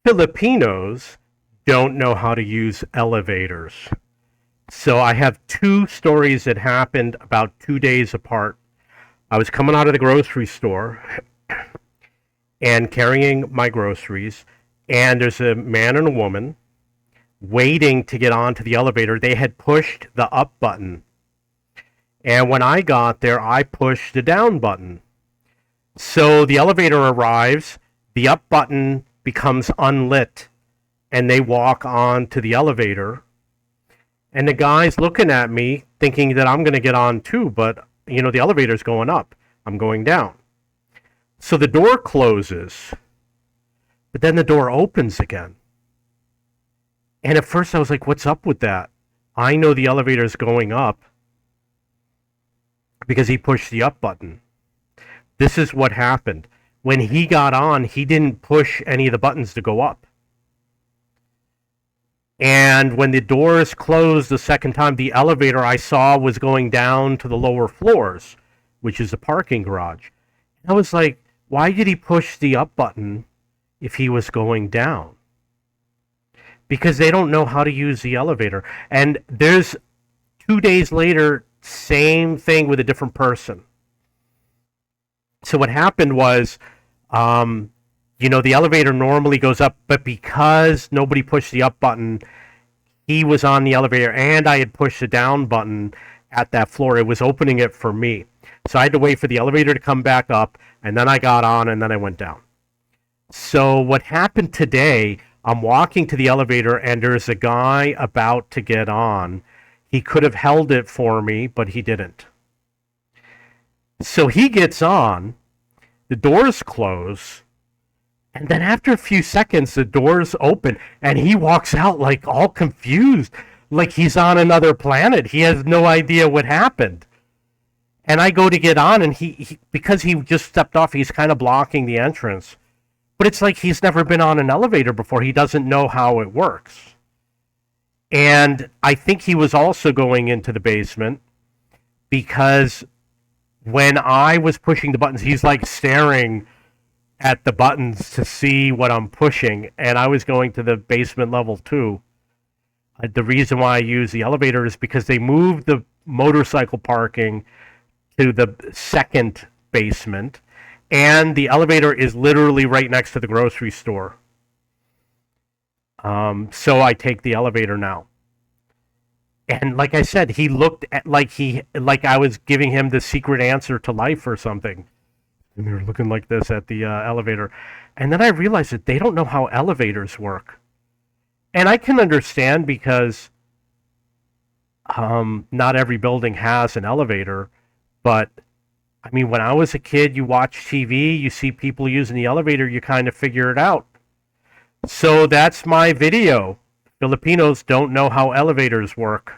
Filipinos don't know how to use elevators. So I have two stories that happened about 2 days apart. I was coming out of the grocery store and carrying my groceries, and there's a man and a woman waiting to get onto the elevator. They had pushed the up button. And when I got there, I pushed the down button. So the elevator arrives, the up button becomes unlit, and they walk on to the elevator. And the guy's looking at me thinking that I'm going to get on too, but the elevator's going up. I'm going down. So the door closes, but then the door opens again. And at first I was like, what's up with that? I know the elevator's going up because he pushed the up button. This is what happened. When he got on, he didn't push any of the buttons to go up. And when the doors closed the second time, the elevator I saw was going down to the lower floors, which is the parking garage. I was like, why did he push the up button if he was going down? Because they don't know how to use the elevator. And there's 2 days later, same thing with a different person. So what happened was, the elevator normally goes up, but because nobody pushed the up button, he was on the elevator, and I had pushed the down button at that floor. It was opening it for me. So I had to wait for the elevator to come back up, and then I got on, and then I went down. So what happened today, I'm walking to the elevator, and there's a guy about to get on. He could have held it for me, but he didn't. So he gets on, the doors close, and then after a few seconds, the doors open, and he walks out like all confused, like he's on another planet. He has no idea what happened. And I go to get on, and he because he just stepped off, he's kind of blocking the entrance. But it's like he's never been on an elevator before. He doesn't know how it works. And I think he was also going into the basement because when I was pushing the buttons, he's like staring at the buttons to see what I'm pushing, and I was going to the basement level too. The reason why I use the elevator is because they moved the motorcycle parking to the second basement, and the elevator is literally right next to the grocery store. So I take the elevator now. And like I said, he looked at like I was giving him the secret answer to life or something. And they were looking like this at the elevator. And then I realized that they don't know how elevators work. And I can understand because not every building has an elevator. But, I mean, when I was a kid, you watch TV, you see people using the elevator, you kind of figure it out. So that's my video. Filipinos don't know how elevators work.